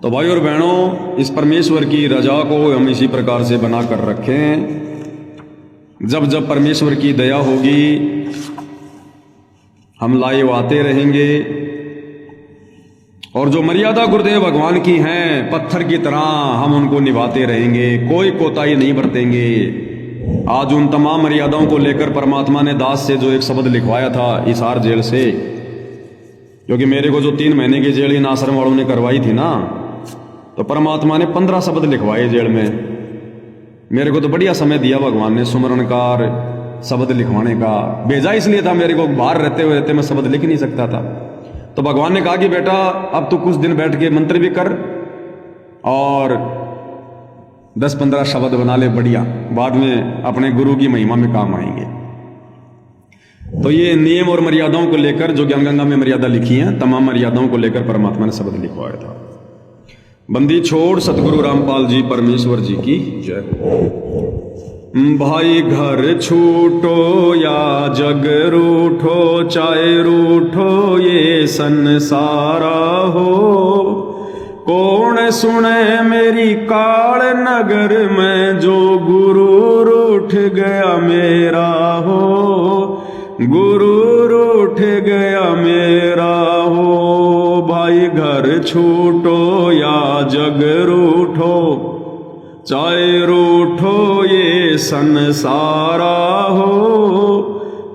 तो भाई और बहनों, इस परमेश्वर की रजा को हम इसी प्रकार से बना कर रखें। जब जब परमेश्वर की दया होगी हम लाइव आते रहेंगे, और जो मर्यादा गुरुदेव भगवान की हैं पत्थर की तरह हम उनको निभाते रहेंगे, कोई कोताही नहीं बरतेंगे। आज उन तमाम मर्यादाओं को लेकर परमात्मा ने दास से जो एक शब्द लिखवाया था हिसार जेल से, क्योंकि मेरे को जो 3 महीने की जेल इन आश्रम वालों ने करवाई थी ना, तो परमात्मा ने 15 शब्द लिखवाए जेल में। मेरे को तो बढ़िया समय दिया भगवान ने सुमरणकार शब्द लिखवाने का। भेजा इसलिए था, मेरे को बाहर रहते हुए मैं शब्द लिख नहीं सकता था। तो भगवान ने कहा कि बेटा अब तो कुछ दिन बैठ के मंत्र भी कर और 10-15 शब्द बना ले, बढ़िया, बाद में अपने गुरु की महिमा में काम आएंगे। तो ये नियम और मर्यादाओं को लेकर जो ज्ञान गंगा में मर्यादा लिखी है, तमाम मर्यादाओं को लेकर परमात्मा ने शब्द लिखवाया था। बंदी छोड़ सतगुरु रामपाल जी परमेश्वर जी की जय। भाई घर छूटो या जग रूठो, चाहे रूठो ये संसारा हो, कौन सुने मेरी काल नगर में जो गुरु रूठ गया मेरा हो, गुरु रूठ गया मेरा हो। भाई घर छूटो या जग रूठो, चाहे रूठो ये संसारा हो,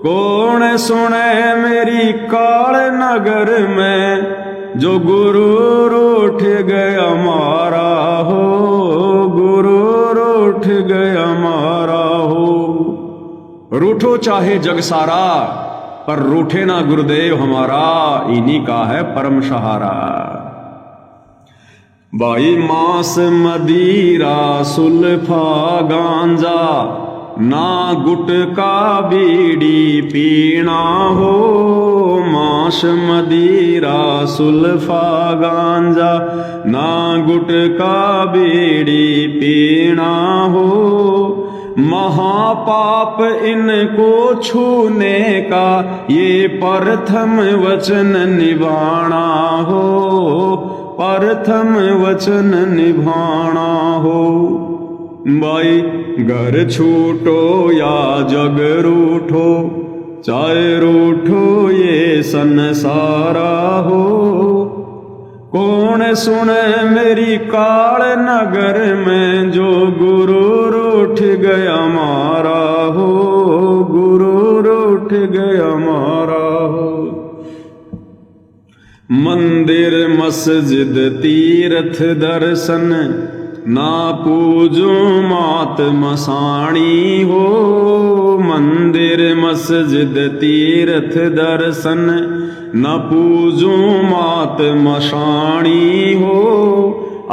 कौन सुने मेरी काल नगर में जो गुरु रूठ गया मारा हो, गुरु रूठ गया मारा हो। रूठो चाहे जग सारा, पर रूठे ना गुरुदेव हमारा, इन्हीं का है परम सहारा। भाई मांस मदिरा सुल्फा गांजा, ना गुटका बीड़ी पीना हो, मांस मदिरा सुल्फा गांजा, ना गुटका बीड़ी पीना हो। महापाप इनको छूने का ये प्रथम वचन निभाना हो, प्रथम वचन निभाना हो। भाई घर छूटो या जग रूठो, चाहे रूठो ये संसारा हो, कौन सुने मेरी काल नगर में जो गुरु रूठ गया मारा हो, गुरु रूठ गया मारा हो। मंदिर मस्जिद तीर्थ दर्शन, ना पूजो मात मसाणी हो, मंदिर मस्जिद तीर्थ दर्शन, न पूजो मात मसाणी हो।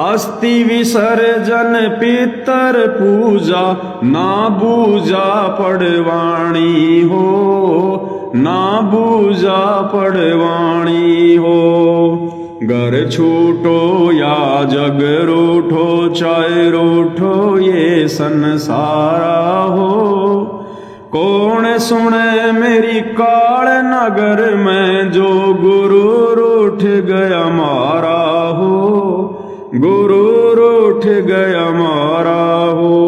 अस्थि विसर्जन पितर पूजा, ना बूजा पड़वाणी हो, ना बूजा पड़वाणी हो। घर छूटो या जग रूठो, चाहे रूठो ये संसारा हो, कौन सुने मेरी काल नगर में जो गुरु रूठ गया मारा हो, गुरु रूठ गया मारा हो।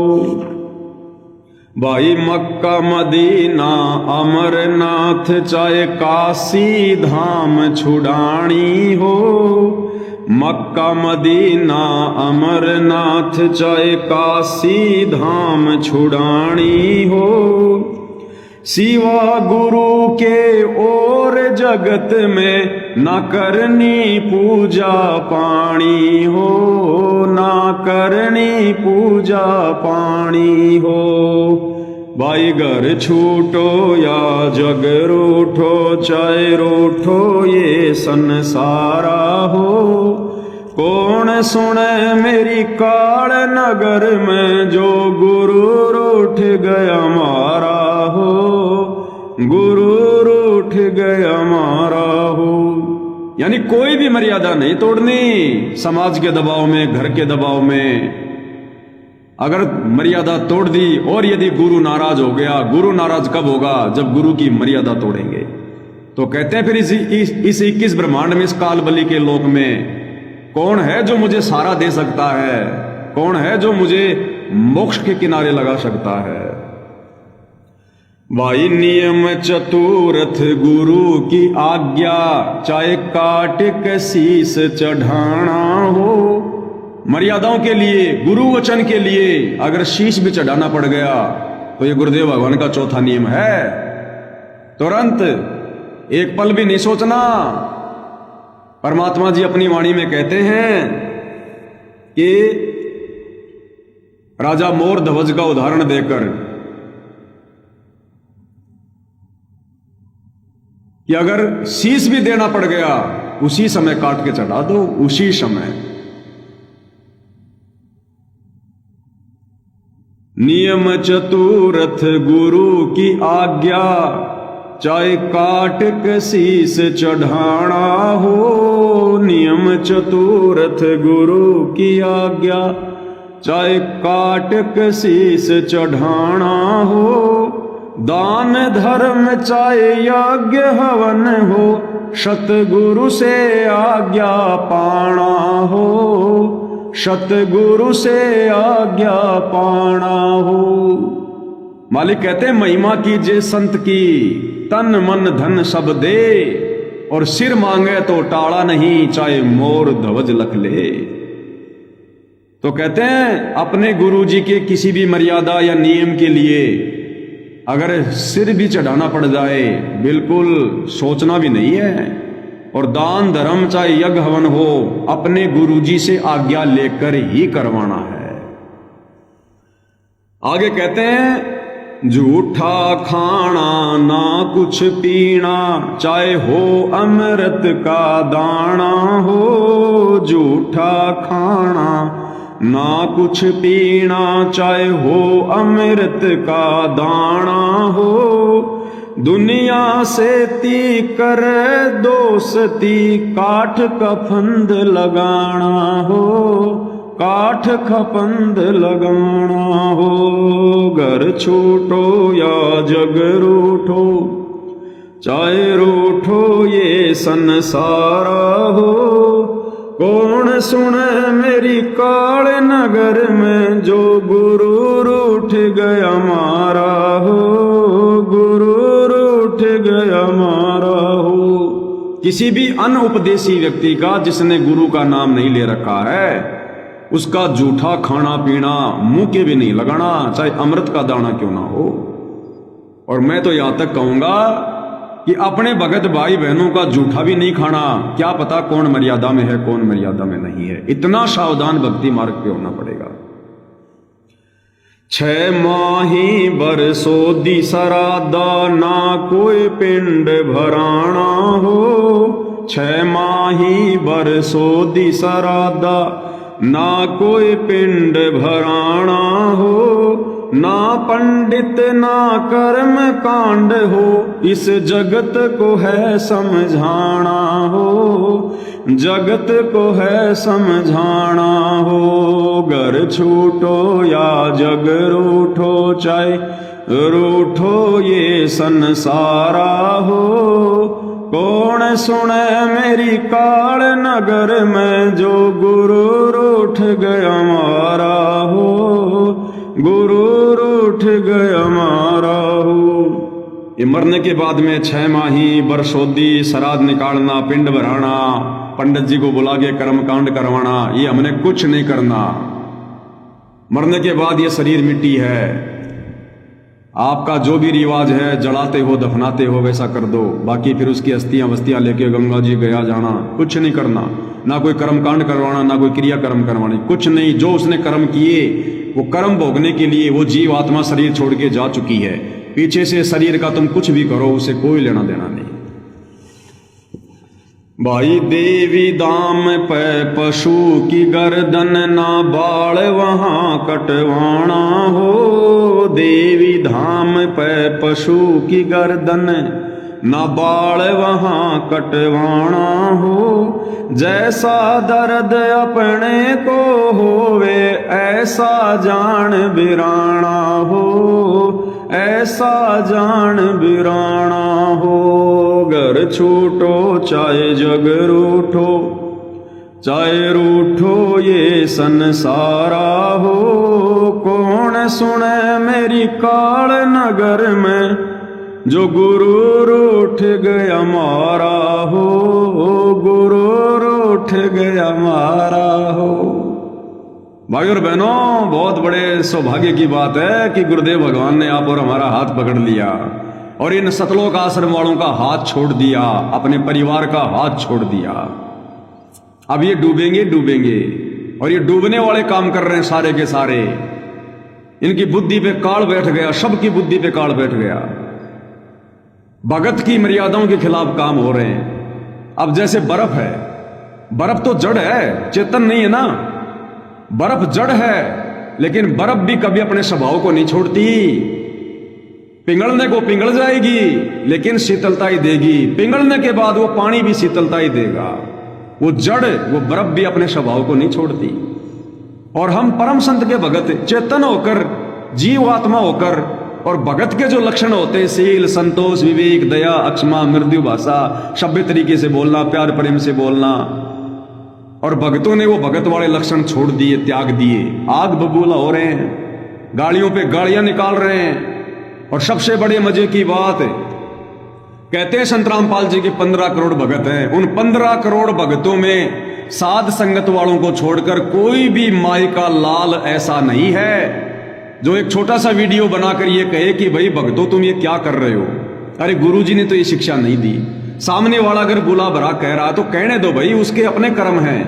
भाई मक्का मदीना अमरनाथ, चाहे काशी धाम छुड़ानी हो, मक्का मदीना अमरनाथ, चाहे काशी धाम छुड़ानी हो। सिवा गुरु के और जगत में न करनी पूजा पानी हो, ना करनी पूजा पानी हो। भाई घर छूटो या जग रूठो, चाहे रूठो ये संसारा हो, कौन सुने मेरी काल नगर में जो गुरु रूठ गया मारा हो, गुरु रूठ गया मारा हो। यानी कोई भी मर्यादा नहीं तोड़नी। समाज के दबाव में, घर के दबाव में अगर मर्यादा तोड़ दी, और यदि गुरु नाराज हो गया, गुरु नाराज कब होगा? जब गुरु की मर्यादा तोड़ेंगे। तो कहते हैं फिर इस 21 ब्रह्मांड में, इस काल बलि के लोक में कौन है जो मुझे सारा दे सकता है? कौन है जो मुझे मोक्ष के किनारे लगा सकता है? भाई नियम चतुरथ गुरु की आज्ञा, चाहे काट के शीस चढ़ाना हो। मर्यादाओं के लिए, गुरु वचन के लिए अगर शीश भी चढ़ाना पड़ गया तो ये गुरुदेव भगवान का चौथा नियम है। तुरंत एक पल भी नहीं सोचना। परमात्मा जी अपनी वाणी में कहते हैं कि राजा मोर ध्वज का उदाहरण देकर कि अगर शीश भी देना पड़ गया उसी समय काट के चढ़ा दो, उसी समय। नियम चतुरथ गुरु की आज्ञा, चाहे काट के शीस चढ़ाना हो। नियम चतुरथ गुरु की आज्ञा, चाहे काट के शीस चढ़ाना हो। दान धर्म चाहे यज्ञ हवन हो, सतगुरु से आज्ञा पाना हो। सतगुरु से आज्ञा पाना हो। मालिक कहते हैं महिमा कीजिए संत की, तन मन धन सब दे, और सिर मांगे तो टाड़ा नहीं, चाहे मोर ध्वज लख ले। तो कहते हैं अपने गुरु जी के किसी भी मर्यादा या नियम के लिए अगर सिर भी चढ़ाना पड़ जाए, बिल्कुल सोचना भी नहीं है। और दान धर्म चाहे यज्ञ हवन हो, अपने गुरुजी से आज्ञा लेकर ही करवाना है। आगे कहते हैं झूठा खाना ना कुछ पीना, चाहे हो अमृत का दाना हो। झूठा खाना ना कुछ पीना, चाहे हो अमृत का दाना हो। दुनिया से ती कर दोस्ती, काठ का फंद लगाना हो। काठ का फंद लगाना हो। घर छूटो या जग रूठो, चाहे रूठो ये संसारा हो। कौन सुने मेरी काल नगर में, जो गुरु रूठ गया मारा हो। गुरु रूठ गया मारा हो। किसी भी अनउपदेशी व्यक्ति का, जिसने गुरु का नाम नहीं ले रखा है, उसका जूठा खाना पीना मुंह के भी नहीं लगाना, चाहे अमृत का दाना क्यों ना हो। और मैं तो यहां तक कहूंगा कि अपने भगत भाई बहनों का जूठा भी नहीं खाना। क्या पता कौन मर्यादा में है, कौन मर्यादा में नहीं है। इतना सावधान भक्ति मार्ग पे होना पड़ेगा। 6 माही बरसो दी सरादा, ना कोई पिंड भराना हो। 6 माही बरसो दी सरादा, ना कोई पिंड भराना हो। ना पंडित ना कर्म कांड हो, इस जगत को है समझाना हो। जगत को है समझाना हो। घर छूटो या जग रूठो, चाहे रूठो ये संसारा हो। कौन सुने मेरी काल नगर में, जो गुरु रूठ गया मारा हो। गुरु रूठ गया मारा हो। ये मरने के बाद में 6 माही बरसोदी, श्राद्ध निकालना, पिंड भराना, पंडित जी को बुला के कर्म कांड करवाना, ये हमने कुछ नहीं करना। मरने के बाद ये शरीर मिट्टी है। आपका जो भी रिवाज है, जलाते हो दफनाते हो, वैसा कर दो। बाकी फिर उसकी अस्थियां वस्तियां लेके गंगा जी गया जाना, कुछ नहीं करना। ना कोई कर्म कांड करवाना, ना कोई क्रिया कर्म करवानी, कुछ नहीं। जो उसने कर्म किए वो कर्म भोगने के लिए वो जीव आत्मा शरीर छोड़ के जा चुकी है। पीछे से शरीर का तुम कुछ भी करो, उसे कोई लेना देना नहीं। भाई देवी दाम पे पशु की गर्दन, ना बाल वहां कटवाना हो। देवी धाम पे पशु की गर्दन, ना बाल वहां कटवाना हो। जैसा दर्द अपने को होवे, ऐसा जान बिराना हो। ऐसा जान बिराना हो। घर छूटो चाहे जग रूठो, चाहे रूठो ये संसारा हो, कौन सुने मेरी काल नगर में, जो गुरु रूठ गया मारा हो, गुरु रूठ गया मारा हो। भाई और बहनों, बहुत बड़े सौभाग्य की बात है कि गुरुदेव भगवान ने आप और हमारा हाथ पकड़ लिया और इन सतलोक आश्रम वालों का हाथ छोड़ दिया, अपने परिवार का हाथ छोड़ दिया। अब ये डूबेंगे डूबेंगे, और ये डूबने वाले काम कर रहे हैं सारे के सारे। इनकी बुद्धि पे काल बैठ गया, सबकी बुद्धि पे काल बैठ गया। भगत की मर्यादाओं के खिलाफ काम हो रहे हैं। अब जैसे बर्फ है, बर्फ तो जड़ है, चेतन नहीं है ना। बर्फ जड़ है, लेकिन बर्फ भी कभी अपने स्वभाव को नहीं छोड़ती। पिघलने को पिघल जाएगी, लेकिन शीतलता ही देगी। पिघलने के बाद वो पानी भी शीतलता ही देगा। वो जड़, वो बर्फ भी अपने स्वभाव को नहीं छोड़ती। और हम परम संत के भगत, चेतन होकर, जीव आत्मा होकर, और भगत के जो लक्षण होते हैं, शील, संतोष, विवेक, दया, अक्षमा, मृदु भाषा, सभ्य तरीके से बोलना, प्यार प्रेम से बोलना, और भगतों ने वो भगत वाले लक्षण छोड़ दिए, त्याग दिए। आग बबूला हो रहे हैं, गाड़ियों पे गाड़ियां निकाल रहे हैं। और सबसे बड़े मजे की बात है, कहते हैं संत रामपाल जी के 15 करोड़ भगत हैं। उन 15 करोड़ भगतों में साध संगत वालों को छोड़कर कोई भी माई का लाल ऐसा नहीं है जो एक छोटा सा वीडियो बनाकर ये कहे कि भाई भगतों तुम ये क्या कर रहे हो। अरे गुरुजी ने तो ये शिक्षा नहीं दी। सामने वाला अगर बुला भरा कह रहा तो कहने दो भाई, उसके अपने कर्म हैं।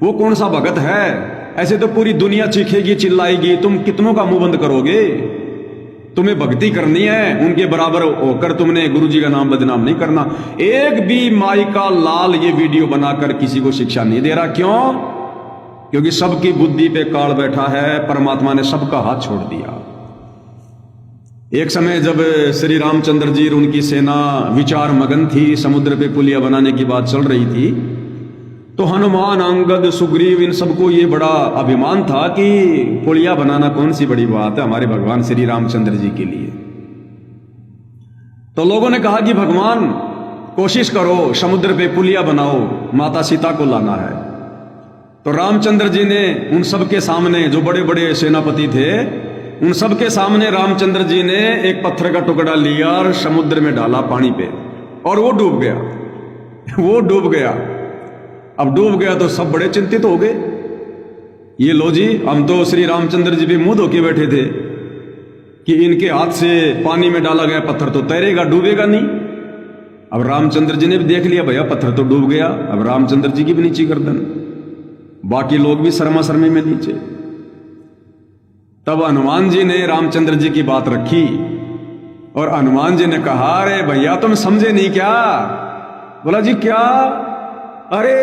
वो कौन सा भगत है? ऐसे तो पूरी दुनिया चीखेगी, चिल्लाएगी, तुम कितनों का मुंह बंद करोगे? तुम्हें भक्ति करनी है, उनके बराबर होकर तुमने गुरुजी का नाम बदनाम नहीं करना। एक भी माई का लाल ये वीडियो बनाकर किसी को शिक्षा नहीं दे रहा। क्यों? क्योंकि सबकी बुद्धि पे काल बैठा है, परमात्मा ने सबका हाथ छोड़ दिया। एक समय जब श्री रामचंद्र जी और उनकी सेना विचार मगन थी, समुद्र पे पुलिया बनाने की बात चल रही थी, तो हनुमान, अंगद, सुग्रीव, इन सबको ये बड़ा अभिमान था कि पुलिया बनाना कौन सी बड़ी बात है हमारे भगवान श्री रामचंद्र जी के लिए। तो लोगों ने कहा कि भगवान कोशिश करो, समुद्र पे पुलिया बनाओ, माता सीता को लाना है। तो रामचंद्र जी ने उन सबके सामने, जो बड़े बड़े सेनापति थे, उन सबके सामने रामचंद्र जी ने एक पत्थर का टुकड़ा लिया और समुद्र में डाला पानी पे, और वो डूब गया। वो डूब गया। अब डूब गया तो सब बड़े चिंतित हो गए। ये लो जी, हम तो श्री रामचंद्र जी भी मुंह धोके बैठे थे कि इनके हाथ से पानी में डाला गया पत्थर तो तैरेगा, डूबेगा नहीं। अब रामचंद्र जी ने भी देख लिया, भैया पत्थर तो डूब गया। अब रामचंद्र जी की भी नीची गर्दन, बाकी लोग भी शर्मा शर्मी में नीचे। तब हनुमान जी ने रामचंद्र जी की बात रखी और हनुमान जी ने कहा, अरे भैया तुम समझे नहीं क्या? बोला जी क्या? अरे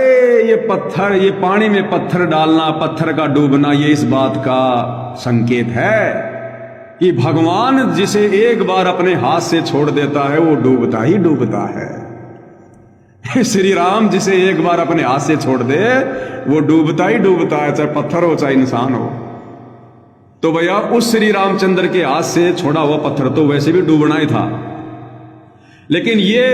ये पत्थर, ये पानी में पत्थर डालना, पत्थर का डूबना, ये इस बात का संकेत है कि भगवान जिसे एक बार अपने हाथ से छोड़ देता है वो डूबता ही डूबता है। श्री राम जिसे एक बार अपने हाथ से छोड़ दे वो डूबता ही डूबता है, चाहे पत्थर हो चाहे इंसान हो। तो भैया उस श्री रामचंद्र के हाथ से छोड़ा हुआ पत्थर तो वैसे भी डूबना ही था, लेकिन ये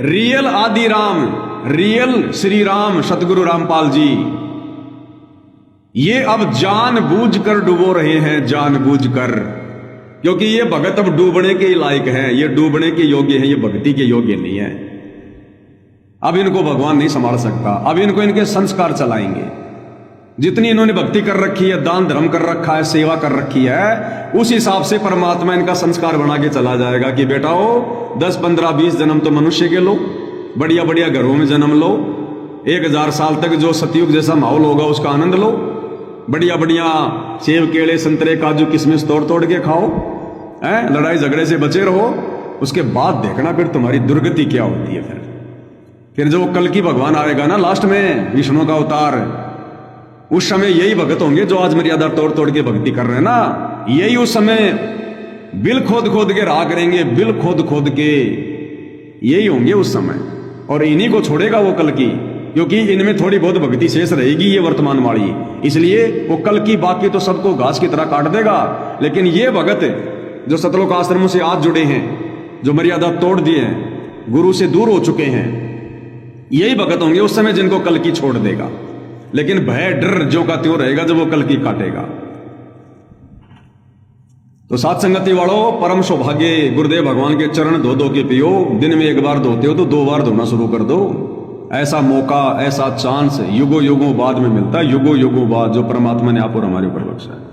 रियल आदि राम, रियल श्री राम सतगुरु रामपाल जी, ये अब जानबूझकर डुबो रहे हैं, जानबूझकर, क्योंकि ये भगत अब डूबने के लायक हैं, ये डूबने के योग्य हैं, ये भक्ति के योग्य नहीं है। अब इनको भगवान नहीं संभाल सकता। अब इनको इनके संस्कार चलाएंगे। जितनी इन्होंने भक्ति कर रखी है, दान धर्म कर रखा है, सेवा कर रखी है, उस हिसाब से परमात्मा इनका संस्कार बना के चला जाएगा कि बेटा हो 10, 15, 20 जन्म तो मनुष्य के लो, बढ़िया बढ़िया घरों में जन्म लो, 1000 साल तक जो सतयुग जैसा माहौल होगा उसका आनंद लो, बढ़िया बढ़िया सेब, केले, संतरे, काजू, किशमिश तोड़ तोड़ के खाओ, लड़ाई झगड़े से बचे रहो। उसके बाद देखना फिर तुम्हारी दुर्गति क्या होती है। फिर जो कल की भगवान आएगा ना लास्ट में, विष्णु का अवतार, उस समय यही भगत होंगे जो आज मर्यादा तोड़ तोड़ के भक्ति कर रहे हैं ना, यही उस समय बिल खोद खोद के राह करेंगे, बिल खोद खोद के यही होंगे उस समय। और इन्हीं को छोड़ेगा वो कल की, क्योंकि इनमें थोड़ी बहुत भक्ति शेष रहेगी ये वर्तमान वाली, इसलिए वो कल की बाकी तो सबको घास की तरह काट देगा। लेकिन ये भगत जो सतलोक आश्रमों से आज जुड़े हैं, जो मर्यादा तोड़ दिए हैं, गुरु से दूर हो चुके हैं, यही भगत होंगे उस समय जिनको कल की छोड़ देगा, लेकिन भय डर जो का त्यों रहेगा जब वो कल की काटेगा। तो साथ संगति वालों, परम सौभाग्य गुरुदेव भगवान के चरण धो धो के पियो। दिन में एक बार धोते हो तो 2 बार धोना शुरू कर दो। ऐसा मौका, ऐसा चांस युगों युगों बाद में मिलता है, युगों युगों बाद, जो परमात्मा ने आप और हमारे ऊपर बख्शा है।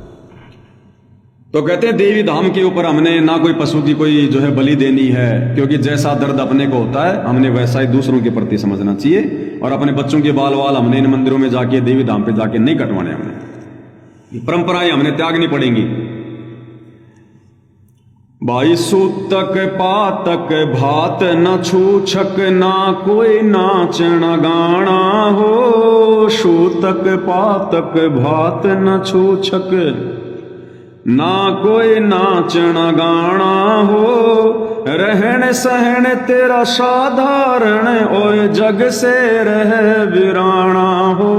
तो कहते हैं देवी धाम के ऊपर हमने ना कोई पशु की कोई जो है बलि देनी है, क्योंकि जैसा दर्द अपने को होता है हमने वैसा ही दूसरों के प्रति समझना चाहिए। और अपने बच्चों के बाल वाल हमने इन मंदिरों में जाके, देवी धाम पे जाके नहीं कटवाने, हमने परंपराएं हमने त्यागनी पड़ेंगी। भाई सूतक पातक भात न छूछक, ना कोई नाचन गाना हो। सूतक पातक भात न छूछक, ना कोई नाचन गाना हो। रहन सहन तेरा साधारण, ओए जग से रह बिराना हो।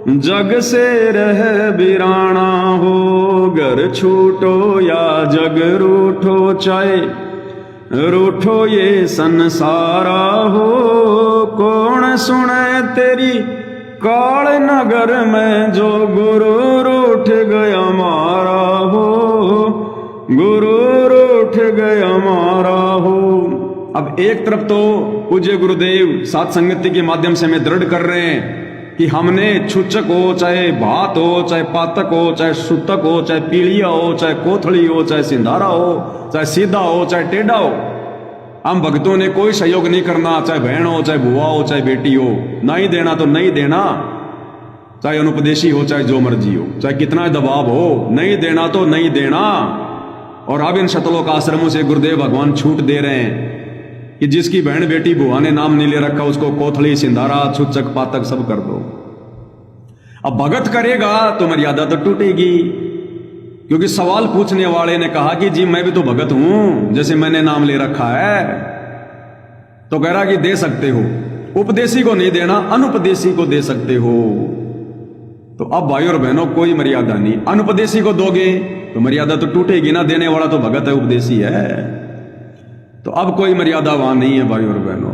जग से रह बिराना हो। घर छूटो या जग रूठो, चाहे रूठो ये संसारा हो। कौन सुने तेरी काल नगर में, जो गुरु रूठ गया मारा हो। गुरु रूठ गया मारा हो। अब एक तरफ तो पूज्य गुरुदेव सात संगति के माध्यम से हमें दृढ़ कर रहे हैं कि हमने छुचक हो, चाहे भात हो, चाहे पातक हो, चाहे सूतक हो, चाहे पीलिया हो, चाहे कोथड़ी हो, चाहे सिंधारा हो, चाहे सीधा हो, चाहे टेढ़ा हो, हम भक्तों ने कोई सहयोग नहीं करना। चाहे बहन हो, चाहे बुआ हो, चाहे बेटी हो, नहीं देना तो नहीं देना। चाहे अनुपदेशी हो, चाहे जो मर्जी हो, चाहे कितना दबाव हो, नहीं देना तो नहीं देना। और अब इन शतलोक आश्रमों से गुरुदेव भगवान छूट दे रहे हैं कि जिसकी बहन बेटी बुआ ने नाम नहीं ले रखा, उसको कोथली सिंधारा छुचक पातक सब कर दो। अब भगत करेगा तो मर्यादा तो टूटेगी, क्योंकि सवाल पूछने वाले ने कहा कि जी मैं भी तो भगत हूं, जैसे मैंने नाम ले रखा है। तो कह रहा कि दे सकते हो, उपदेशी को नहीं देना, अनुपदेशी को दे सकते हो। तो अब भाई और बहनों कोई मर्यादा नहीं। अनुपदेशी को दोगे तो मर्यादा तो टूटेगी ना, देने वाला तो भगत है, उपदेशी है। तो अब कोई मर्यादा वहां नहीं है भाई और बहनों।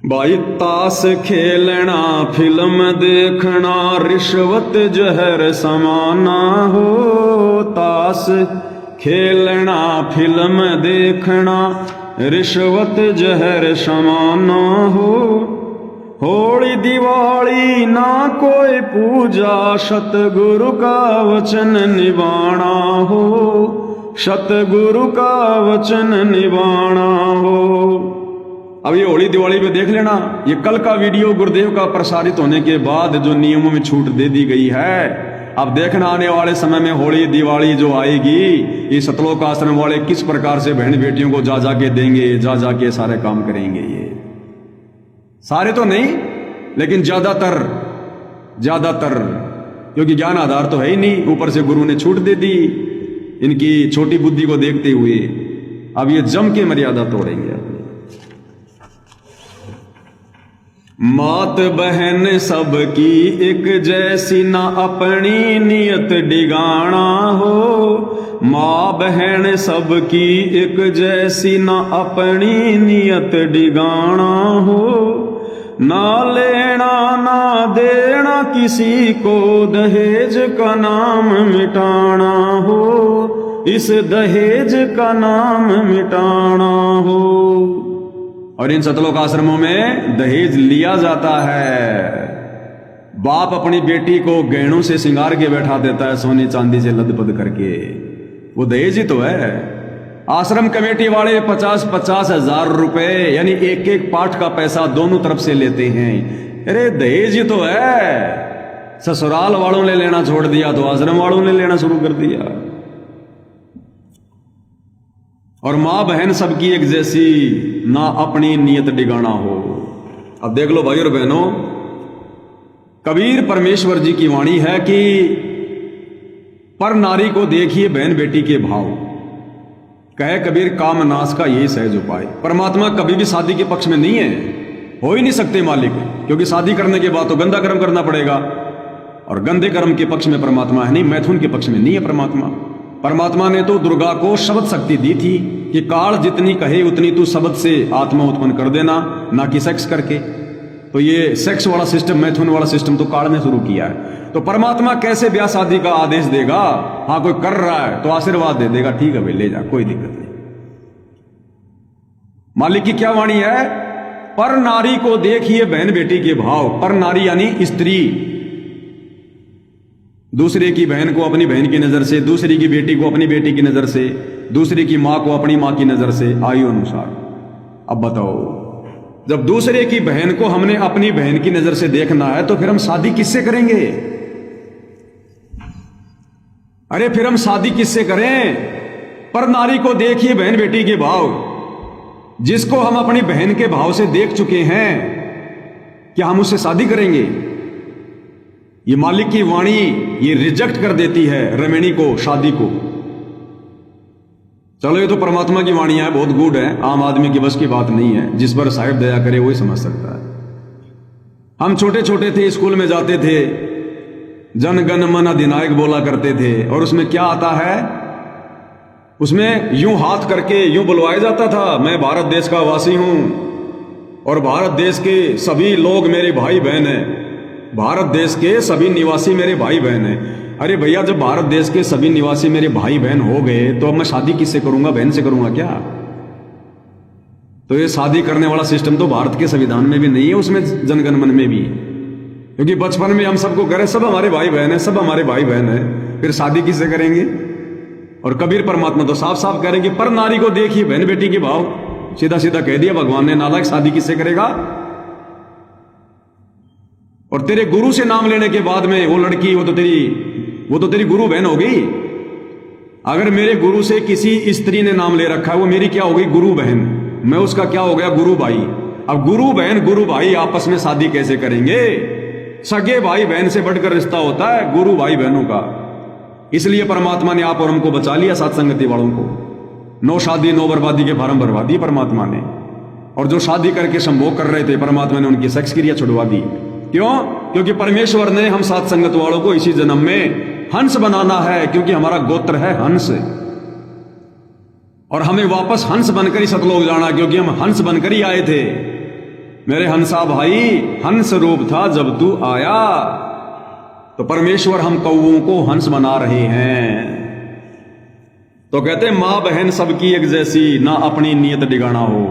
भाई ताश खेलना, फिल्म देखना, रिश्वत जहर समाना हो। ताश खेलना, फिल्म देखना, रिश्वत जहर समाना हो। होली दिवाली ना कोई पूजा, सतगुरु का वचन निभाना हो। सतगुरु का वचन निभाना हो। अब ये होली दिवाली पे देख लेना, ये कल का वीडियो गुरुदेव का प्रसारित होने के बाद जो नियमों में छूट दे दी गई है। अब देखना आने वाले समय में होली दिवाली जो आएगी, ये सतलोक आश्रम वाले किस प्रकार से बहन बेटियों को जा जाके देंगे, जा जाके सारे काम करेंगे। ये सारे तो नहीं, लेकिन ज्यादातर, क्योंकि ज्ञान आधार तो है ही नहीं, ऊपर से गुरु ने छूट दे दी इनकी छोटी बुद्धि को देखते हुए। अब ये जम के मर्यादा तोड़ेंगे अपनी। मात बहन सबकी एक जैसी, ना अपनी नियत डिगाना हो। माँ बहन सबकी एक जैसी, ना अपनी नियत डिगाना हो। ना लेना ना देना किसी को, दहेज का नाम मिटाना हो। इस दहेज का नाम मिटाना हो। और इन सतलोक आश्रमों में दहेज लिया जाता है। बाप अपनी बेटी को गहनों से सिंगार के बैठा देता है, सोने चांदी से लदपद करके, वो दहेज ही तो है। आश्रम कमेटी वाले 50-50 हजार रुपए, यानी एक एक पाठ का पैसा दोनों तरफ से लेते हैं। अरे दहेज ही तो है। ससुराल वालों ने लेना छोड़ दिया तो आश्रम वालों ने लेना शुरू कर दिया। और मां बहन सबकी एक जैसी, ना अपनी नियत डिगाना हो। अब देख लो भाई और बहनों, कबीर परमेश्वर जी की वाणी है कि पर नारी को देखिए बहन बेटी के भाव। कहे कबीर काम नाश का यही सहज उपाय। परमात्मा कभी भी शादी के पक्ष में नहीं है, हो ही नहीं सकते मालिक, क्योंकि शादी करने के बाद तो गंदा कर्म करना पड़ेगा, और गंदे कर्म के पक्ष में परमात्मा है नहीं, मैथुन के पक्ष में नहीं है परमात्मा। परमात्मा ने तो दुर्गा को शब्द शक्ति दी थी कि काल जितनी कहे उतनी तू शब्द से आत्मा उत्पन्न कर देना, ना कि सेक्स करके। तो ये सेक्स वाला सिस्टम, मैथुन वाला सिस्टम तो काल ने शुरू किया है। तो परमात्मा कैसे ब्याह शादी का आदेश देगा? हाँ, कोई कर रहा है तो आशीर्वाद दे देगा, ठीक है भाई ले जा, कोई दिक्कत नहीं। मालिक की क्या वाणी है? पर नारी को देखिए बहन बेटी के भाव। पर नारी यानी स्त्री, दूसरे की बहन को अपनी बहन की नजर से, दूसरी की बेटी को अपनी बेटी की नजर से, दूसरे की मां को अपनी मां की नजर से, आयु अनुसार। अब बताओ, जब दूसरे की बहन को हमने अपनी बहन की नजर से देखना है तो फिर हम शादी किससे करेंगे? अरे फिर हम शादी किससे करें? पर नारी को देखिए बहन बेटी के भाव। जिसको हम अपनी बहन के भाव से देख चुके हैं, क्या हम उससे शादी करेंगे? ये मालिक की वाणी ये रिजेक्ट कर देती है रमणी को, शादी को। चलो ये तो परमात्मा की वाणी है, बहुत गुड है, आम आदमी की बस की बात नहीं है। जिस पर साहिब दया करे वही समझ सकता है। हम छोटे छोटे थे, स्कूल में जाते थे, जन गण मन अधिनायक बोला करते थे, और उसमें क्या आता है? उसमें यूं हाथ करके यूं बुलवाया जाता था, मैं भारत देश का वासी हूं और भारत देश के सभी लोग मेरे भाई बहन हैं, भारत देश के सभी निवासी मेरे भाई बहन हैं। अरे भैया, जब भारत देश के सभी निवासी मेरे भाई बहन हो गए तो अब मैं शादी किससे करूंगा? बहन से करूंगा क्या? तो ये शादी करने वाला सिस्टम तो भारत के संविधान में भी नहीं है, उसमें जनगण मन में भी। क्योंकि बचपन में हम सबको करें सब हमारे भाई बहन है, सब हमारे भाई बहन है, फिर शादी किससे करेंगे? और कबीर परमात्मा तो साफ साफ करेंगे, पर नारी को देखिए बहन बेटी के भाव। सीधा सीधा कह दिया भगवान ने, नालायक, शादी किससे करेगा? और तेरे गुरु से नाम लेने के बाद में वो लड़की, वो तो तेरी गुरु बहन होगी। अगर मेरे गुरु से किसी स्त्री ने नाम ले रखा है, वो मेरी क्या हो गई? गुरु बहन। मैं उसका क्या हो गया? गुरु भाई। अब गुरु बहन गुरु भाई आपस में शादी कैसे करेंगे? सगे भाई बहन से बढ़कर रिश्ता होता है गुरु भाई बहनों का। इसलिए परमात्मा ने आप और हमको बचा लिया, सत्संगति वालों को। नो शादी नो बर्बादी के फार्म भरवा दिए परमात्मा ने। और जो शादी करके संभोग कर रहे थे, परमात्मा ने उनकी सेक्स क्रिया छुड़वा दी। क्यों? क्योंकि परमेश्वर ने हम सत्संगत वालों को इसी जन्म में हंस बनाना है, क्योंकि हमारा गोत्र है हंस, और हमें वापस हंस बनकर ही सतलोक जाना, क्योंकि हम हंस बनकर ही आए थे। मेरे हंसा भाई, हंस रूप था जब तू आया। तो परमेश्वर हम कौओं को हंस बना रहे हैं। तो कहते मां बहन सबकी एक जैसी, ना अपनी नीयत डिगाना हो।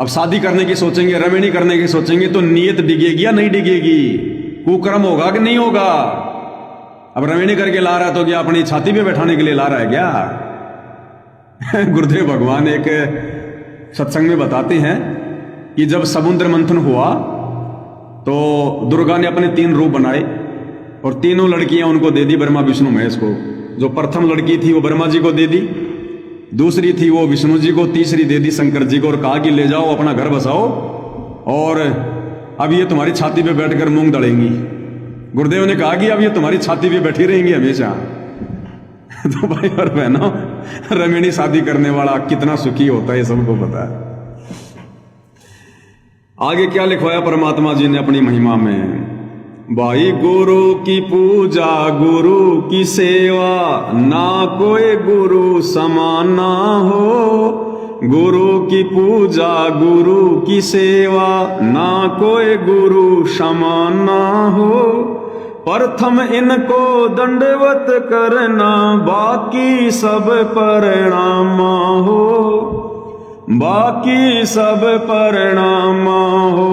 अब शादी करने की सोचेंगे, रमणी करने की सोचेंगे, तो नीयत डिगेगी या नहीं डिगेगी? कुकर्म होगा कि नहीं होगा? अब रमणी करके ला रहा है तो क्या अपनी छाती पे बैठाने के लिए ला रहा है क्या? गुरुदेव भगवान एक सत्संग में बताते हैं कि जब समुद्र मंथन हुआ तो दुर्गा ने अपने 3 रूप बनाए और तीनों लड़कियां उनको दे दी ब्रह्मा विष्णु महेश को। जो प्रथम लड़की थी वो ब्रह्मा जी को दे दी, दूसरी थी वो विष्णु जी को, तीसरी दे दी शंकर जी को, और कहा कि ले जाओ अपना घर बसाओ, और अब ये तुम्हारी छाती पे बैठकर मूंग दड़ेंगी। गुरुदेव ने कहा कि अब ये तुम्हारी छाती पे बैठी रहेंगी हमेशा। तो भाई और बहनों, रमणी शादी करने वाला कितना सुखी होता है सबको पता है। आगे क्या लिखवाया परमात्मा जी ने अपनी महिमा में? भाई गुरु की पूजा गुरु की सेवा, ना कोई गुरु समाना हो। गुरु की पूजा गुरु की सेवा, ना कोई गुरु समाना हो। प्रथम इनको दंडवत करना, बाकी सब परिणाम हो। बाकी सब परिणाम हो।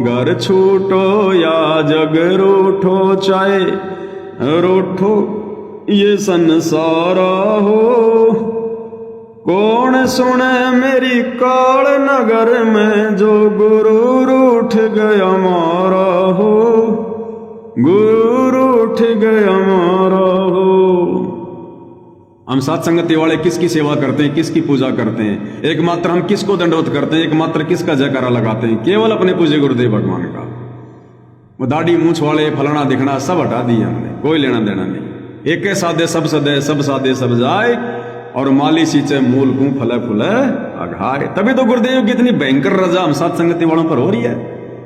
घर छूटो या जग रूठो, चाहे रूठो ये संसार हो। कौन सुने मेरी काल नगर में, जो गुरु रूठ गया मारा हो। गुरु रूठ गया मारा हो। हम सत्संगति वाले किसकी सेवा करते हैं, किसकी पूजा करते हैं? एकमात्र हम किसको दंडवत करते हैं? एकमात्र किसका जयकारा लगाते हैं? केवल अपने पूज्य गुरुदेव भगवान का। वो दाढ़ी मूछ वाले फलाना दिखना सब हटा दिए हमने, कोई लेना देना नहीं। एक सादे सब सदे, सब सादे सब जाए, और माली सींचे मूल को फले फुले अघाए। तभी तो गुरुदेव की इतनी भयंकर रजा हम सत्संगति वालों पर हो रही है।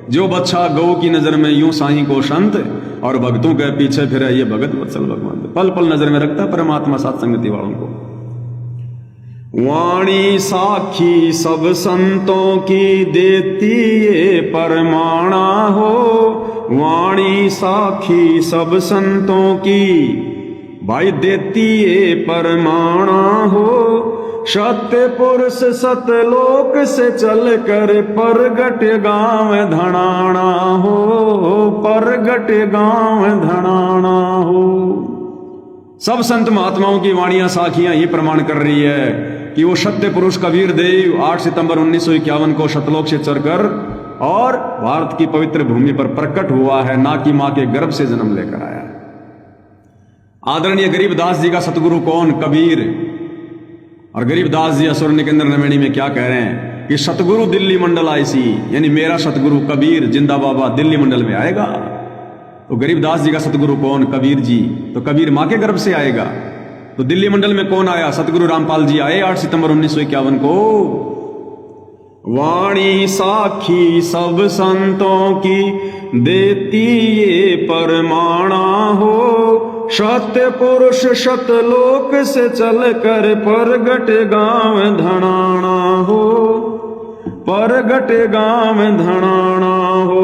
जो बच्चा गौ की नजर में यूं साईं को संत, और भक्तों के पीछे फिर ये भगत वत्सल भगवान। पल पल नजर में रखता है परमात्मा सत्संगति वालों को। वाणी साखी सब संतों की देती ये परमाणा हो। वाणी साखी सब संतों की भाई देती ये परमाणा हो। सत्य पुरुष सतलोक से चल कर परगट गांव धनाना हो। परगट गांव धनाना हो। सब संत महात्माओं की वाणियां साखियां ये प्रमाण कर रही है कि वो सत्य पुरुष कबीर देव 8 सितंबर 1951 को सतलोक से चढ़कर और भारत की पवित्र भूमि पर प्रकट हुआ है, ना कि मां के गर्भ से जन्म लेकर आया। आदरणीय गरीबदास जी का सतगुरु कौन? कबीर। और गरीबदास जी असुर निकेंद्र नवेणी में क्या कह रहे हैं कि सतगुरु दिल्ली मंडल आईसी, यानी मेरा सतगुरु कबीर जिंदा बाबा दिल्ली मंडल में आएगा। तो गरीबदास जी का सतगुरु कौन? कबीर जी। तो कबीर मां के गर्भ से आएगा। तो दिल्ली मंडल में कौन आया? सतगुरु रामपाल जी आए 8 सितंबर 1951 को। वाणी साखी सब संतों की देती ये परमाणा हो। सत्य पुरुष सतलोक से चल कर परगट गांव धनाना हो। परगट गांव धनाना हो।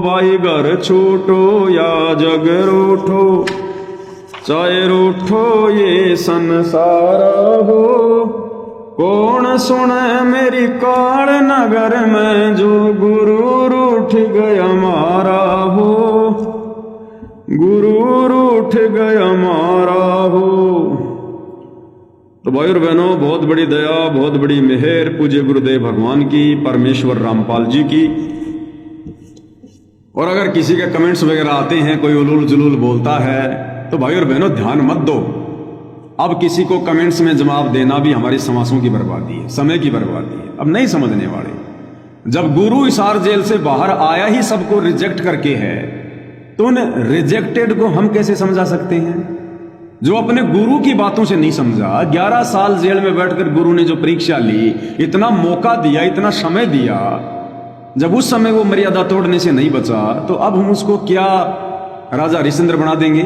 भाई घर छूटो या जग रूठो, चाहे रूठो ये संसार हो। कौन सुने मेरी काल नगर में जो गुरु रूठ गया मारा हो। गुरु रूठ गया मारा हो। तो भाई और बहनों, बहुत बड़ी दया, बहुत बड़ी मेहर पूज्य गुरुदेव भगवान की, परमेश्वर रामपाल जी की। और अगर किसी के कमेंट्स वगैरह आते हैं, कोई उलूल जुलूल बोलता है, तो भाई और बहनों ध्यान मत दो। अब किसी को कमेंट्स में जवाब देना भी हमारी समासों की बर्बादी है, समय की बर्बादी है। अब नहीं समझने वाले। जब गुरु हिसार जेल से बाहर आया ही सबको रिजेक्ट करके है, तो उन रिजेक्टेड को हम कैसे समझा सकते हैं? जो अपने गुरु की बातों से नहीं समझा, 11 साल जेल में बैठकर गुरु ने जो परीक्षा ली, इतना मौका दिया, इतना समय दिया, जब उस समय वो मर्यादा तोड़ने से नहीं बचा, तो अब हम उसको क्या राजा हरिश्चंद्र बना देंगे?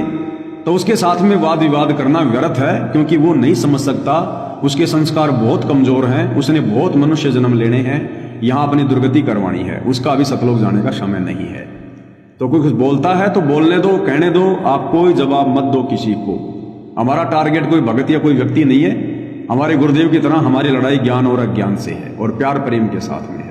तो उसके साथ में वाद विवाद करना व्यर्थ है, क्योंकि वो नहीं समझ सकता। उसके संस्कार बहुत कमजोर हैं, उसने बहुत मनुष्य जन्म लेने हैं, यहां अपनी दुर्गति करवानी है, उसका अभी सतलोक जाने का समय नहीं है। तो कोई कुछ बोलता है तो बोलने दो, कहने दो, आप कोई जवाब मत दो किसी को। हमारा टारगेट कोई भगत या कोई व्यक्ति नहीं है। हमारे गुरुदेव की तरह हमारी लड़ाई ज्ञान और अज्ञान से है, और प्यार प्रेम के साथ में।